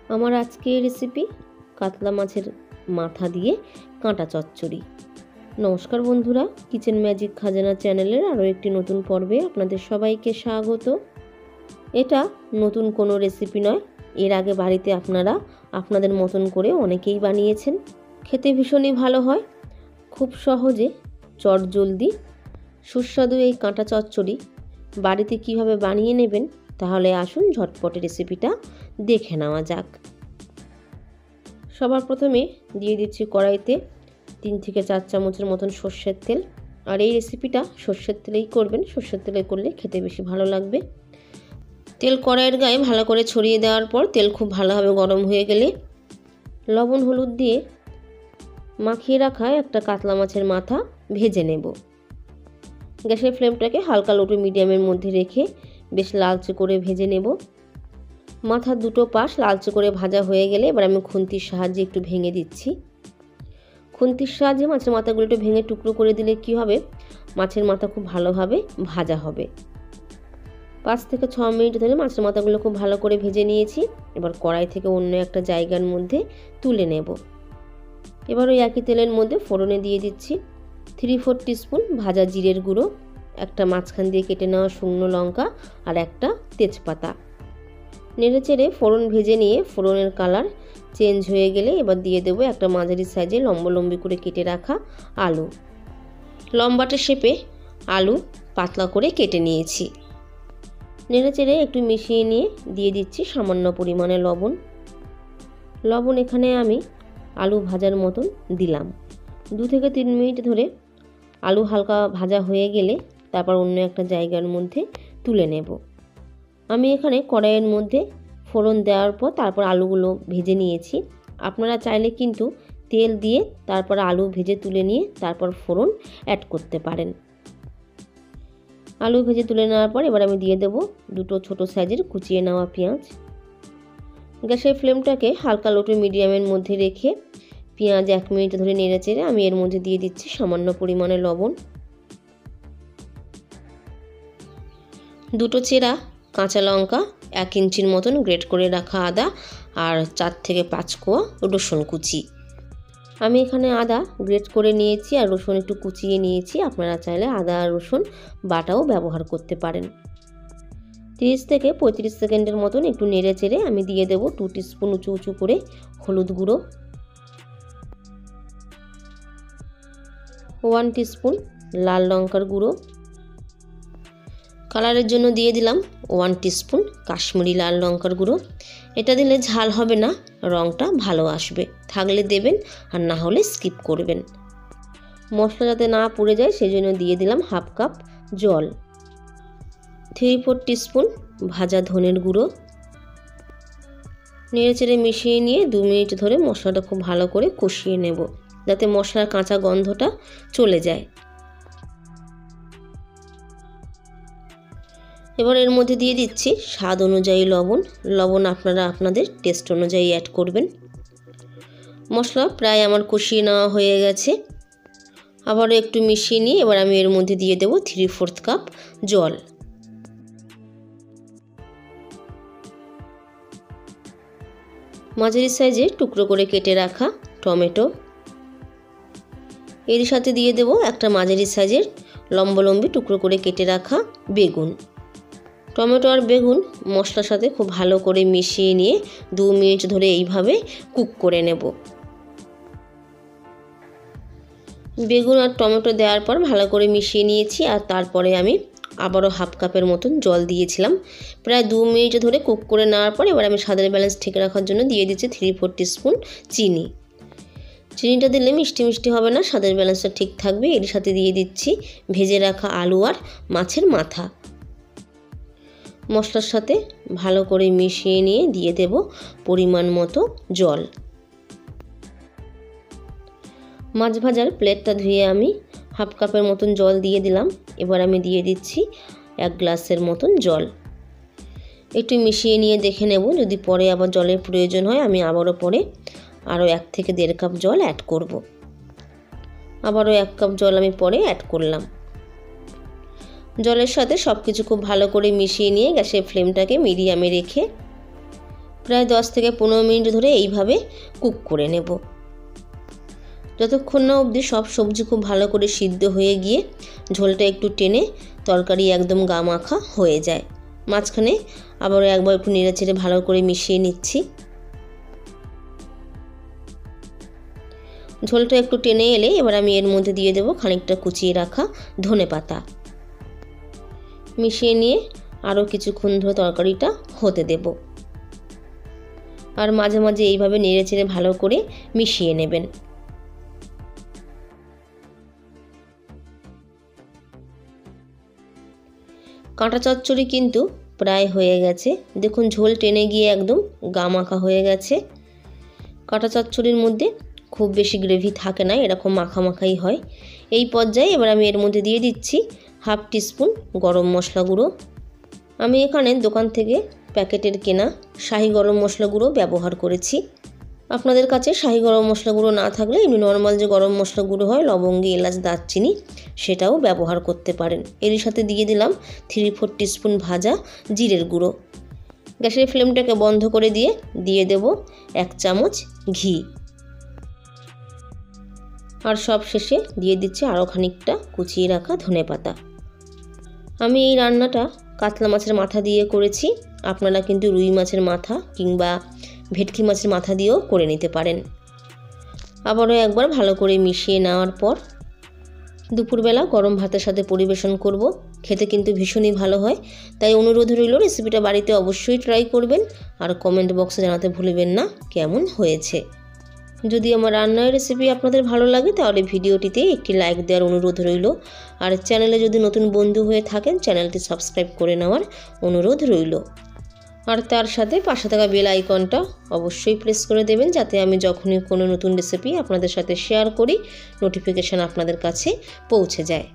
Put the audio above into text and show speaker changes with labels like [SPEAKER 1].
[SPEAKER 1] আমার আজকের রেসিপি কাতলা মাছের মাথা দিয়ে কাঁটা চচ্চড়ি। নমস্কার বন্ধুরা, কিচেন ম্যাজিক খাজানা চ্যানেলের আরও একটি নতুন পর্বে আপনাদের সবাইকে স্বাগত। এটা নতুন কোনো রেসিপি নয়, এর আগে বাড়িতে আপনারা আপনাদের মতন করে অনেকেই বানিয়েছেন। খেতে ভীষণই ভালো হয়, খুব সহজে চটজলদি সুস্বাদু এই কাঁটা চচ্চড়ি বাড়িতে কিভাবে বানিয়ে নেবেন, তাহলে আসুন ঝটপট রেসিপিটা দেখে নেওয়া যাক। সবার প্রথমে দিয়ে দিচ্ছি কড়াইতে 3 থেকে 4 চামচের মতন সর্ষের তেল। আর এই রেসিপিটা সর্ষের তেলেই করবেন, সর্ষের তেলে করলে খেতে বেশি ভালো লাগবে। তেল কড়াইয়ের গায়ে ভালো করে ছড়িয়ে দেওয়ার পর তেল খুব ভালোভাবে গরম হয়ে গেলে লবণ হলুদ দিয়ে মাখিয়ে রাখা একটা কাতলা মাছের মাথা ভেজে নেব। গ্যাসের ফ্লেমটাকে হালকা লো টু মিডিয়ামের মধ্যে রেখে বেশ লালচে করে ভেজে নেব। মাথার দুটো পাশ লালচে করে ভাজা হয়ে গেলে এবার আমি খুন্তির সাহায্যে একটু ভেঙে দিচ্ছি। খুন্তির সাহায্যে মাছের মাথাগুলো একটু ভেঙে টুকরো করে দিলে কি হবে, মাছের মাথা খুব ভালোভাবে ভাজা হবে। 5 থেকে 6 মিনিট ধরে মাছের মাথাগুলো খুব ভালো করে ভেজে নিয়েছি। এবার কড়াই থেকে অন্য একটা জায়গার মধ্যে তুলে নেব। এবার ওই একই তেলের মধ্যে ফোড়নে দিয়ে দিচ্ছি 3-4 টিস্পুন ভাজা জিরের গুঁড়ো, একটা মাঝখান দিয়ে কেটে নেওয়া শুকনো লঙ্কা আর একটা তেজপাতা। নেড়েচেড়ে ফোড়ন ভেজে নিয়ে ফোড়নের কালার চেঞ্জ হয়ে গেলে এবার দিয়ে দেবো একটা মাঝারি সাইজে লম্বা করে কেটে রাখা আলু। লম্বাটে শেপে আলু পাতলা করে কেটে নিয়েছি। নেড়েচেড়ে একটু মিশিয়ে নিয়ে দিয়ে দিচ্ছি সামান্য পরিমাণে লবণ। লবণ এখানে আমি আলু ভাজার মতন দিলাম। 2 থেকে 3 মিনিট ধরে আলু হালকা ভাজা হয়ে গেলে তারপর অন্য একটা জায়গার মধ্যে তুলে নেব। আমি এখানে কড়াইয়ের মধ্যে ফোড়ন দেওয়ার পর তারপর আলুগুলো ভেজে নিয়েছি। আপনারা চাইলে কিন্তু তেল দিয়ে তারপর আলু ভেজে তুলে নিয়ে তারপর ফোড়ন অ্যাড করতে পারেন। আলু ভেজে তুলে নেওয়ার পর এবার আমি দিয়ে দেব 2 ছোট সাইজের কুচিয়ে নেওয়া পেঁয়াজ। গ্যাসের ফ্লেমটাকে হালকা লো টু মিডিয়ামের মধ্যে রেখে পেঁয়াজ 1 মিনিট ধরে নেড়েচেড়ে আমি এর মধ্যে দিয়ে দিচ্ছি সামান্য পরিমাণে লবণ, 2 চেরা কাঁচা লঙ্কা, 1 ইঞ্চির মতন গ্রেট করে রাখা আদা আর 4 থেকে 5 কোয়া রসুন কুচি। আমি এখানে আদা গ্রেট করে নিয়েছি আর রসুন একটু কুচিয়ে নিয়েছি। আপনারা চাইলে আদা আর রসুন বাটাও ব্যবহার করতে পারেন। 30 থেকে 35 সেকেন্ডের মতন একটু নেড়ে চেড়ে আমি দিয়ে দেব 2 টিস্পুন উঁচু করে হলুদ গুঁড়ো, 1 টিস্পুন লাল লঙ্কার গুঁড়ো, কালারের জন্য দিয়ে দিলাম 1 টিস্পুন কাশ্মীরি লাল লঙ্কার গুঁড়ো। এটা দিলে ঝাল হবে না, রঙটা ভালো আসবে, থাকলে দেবেন আর না হলে স্কিপ করবেন। মশলা যাতে না পুড়ে যায় সেজন্য দিয়ে দিলাম 1/2 কাপ জল, 3-4 টিস্পুন ভাজা ধনের গুঁড়ো। নেড়েচেড়ে মিশিয়ে নিয়ে 2 মিনিট ধরে মশলাটা খুব ভালো করে কষিয়ে নেব, যাতে মশলার কাঁচা গন্ধটা চলে যায়। এবার এর মধ্যে দিয়ে দিচ্ছি স্বাদ অনুযায়ী লবণ। লবণ আপনারা আপনাদের টেস্ট অনুযায়ী অ্যাড করবেন। মশলা প্রায় আমার কষিয়ে নেওয়া হয়ে গেছে। আবারও একটু মিশিয়ে নিয়ে এবার আমি এর মধ্যে দিয়ে দেব 3/4 কাপ জল। মাঝারি সাইজে টুকরো করে কেটে রাখা টমেটো, এর সাথে দিয়ে দেব একটা মাঝারি সাইজের লম্বি টুকরো করে কেটে রাখা বেগুন। টমেটো আর বেগুন মশলার সাথে খুব ভালো করে মিশিয়ে নিয়ে 2 মিনিট ধরে এইভাবে কুক করে নেব। বেগুন আর টমেটো দেওয়ার পর ভালো করে মিশিয়ে নিয়েছি আর তারপরে আমি আবারও 1/2 কাপের মতন জল দিয়েছিলাম। প্রায় 2 মিনিট ধরে কুক করে নেওয়ার পর এবার আমি স্বাদের ব্যালেন্স ঠিক রাখার জন্য দিয়ে দিচ্ছি 3-4 টিস্পুন চিনি। চিনিটা দিলে মিষ্টি মিষ্টি হবে না, স্বাদের ব্যালেন্সটা ঠিক থাকবে। এর সাথে দিয়ে দিচ্ছি ভেজে রাখা আলু আর মাছের মাথা। মশলার সাথে ভালো করে মিশিয়ে নিয়ে দিয়ে দেব পরিমাণ মতো জল। মাছ ভাজার প্লেটটা ধুয়ে আমি 1/2 কাপের মতন জল দিয়ে দিলাম। এবার আমি দিয়ে দিচ্ছি 1 গ্লাসের মতন জল। একটু মিশিয়ে নিয়ে দেখে নেব, যদি পরে আবার জলের প্রয়োজন হয় আমি আবারও পরে আরও 1 থেকে 1.5 কাপ জল অ্যাড করব। আবারও 1 কাপ জল আমি পরে অ্যাড করলাম। জলের সাথে সব কিছু খুব ভালো করে মিশিয়ে নিয়ে গ্যাসের ফ্লেমটাকে মিডিয়ামে রেখে প্রায় 10 থেকে 15 মিনিট ধরে এইভাবে কুক করে নেব, যতক্ষণ না অবধি সব সবজি খুব ভালো করে সিদ্ধ হয়ে গিয়ে ঝোলটা একটু টেনে তরকারি একদম গা মাখা হয়ে যায়। মাঝখানে আবারও একবার একটু নেড়েচেড়ে ভালো করে মিশিয়ে নিচ্ছি। ঝোলটা একটু টেনে এলে এবার আমি এর মধ্যে দিয়ে দেবো খানিকটা কুচিয়ে রাখা ধনেপাতা। মিশিয়ে নিয়ে আরও কিছুক্ষণ ধরে তরকারিটা হতে দেব, আর মাঝে মাঝে এইভাবে নেড়েচেড়ে ভালো করে মিশিয়ে নেবেন। কাঁটা চচ্চড়ি কিন্তু প্রায় হয়ে গেছে, দেখুন ঝোল টেনে গিয়ে একদম গা মাখা হয়ে গেছে। কাঁটা চচ্চড়ির মধ্যে খুব বেশি গ্রেভি থাকে না, এরকম মাখা মাখাই হয়। এই পর্যায়ে এবার আমি এর মধ্যে দিয়ে দিচ্ছি 1/2 টিস্পুন গরম মশলা গুঁড়ো। আমি এখানে দোকান থেকে প্যাকেটের কেনা শাহি গরম মশলা গুঁড়ো ব্যবহার করেছি। আপনাদের কাছে শাহি গরম মশলা গুঁড়ো না থাকলে এমনি নর্মাল যে গরম মশলা গুঁড়ো হয় লবঙ্গ, এলাচ, দারচিনি, সেটাও ব্যবহার করতে পারেন। এর সাথে দিয়ে দিলাম 3-4 টিস্পুন ভাজা জিরের গুঁড়ো। গ্যাসের ফ্লেমটাকে বন্ধ করে দিয়ে দেব 1 চামচ ঘি, আর সব শেষে দিয়ে দিচ্ছি আরও খানিকটা কুচিয়ে রাখা ধনেপাতা। আমি এই রান্নাটা কাতলা মাছের মাথা দিয়ে করেছি, আপনারা কিন্তু রুই মাছের মাথা কিংবা ভেটকি মাছের মাথা দিয়েও করে নিতে পারেন। আবারও একবার ভালো করে মিশিয়ে নেওয়ার পর দুপুরবেলা গরম ভাতের সাথে পরিবেশন করব। খেতে কিন্তু ভীষণই ভালো হয়, তাই অনুরোধ রইল রেসিপিটা বাড়িতে অবশ্যই ট্রাই করবেন, আর কমেন্ট বক্সে জানাতে ভুলবেন না কেমন হয়েছে। যদি আমার রান্নার রেসিপি আপনাদের ভালো লাগে তাহলে ভিডিওটিতে একটি লাইক দেওয়ার অনুরোধ রইল, আর চ্যানেলে যদি নতুন বন্ধু হয়ে থাকেন চ্যানেলটি সাবস্ক্রাইব করে নেওয়ার অনুরোধ রইল, আর তার সাথে পাশে থাকা বেল আইকনটা অবশ্যই প্রেস করে দেবেন, যাতে আমি যখনই কোনো নতুন রেসিপি আপনাদের সাথে শেয়ার করি নোটিফিকেশান আপনাদের কাছে পৌঁছে যায়।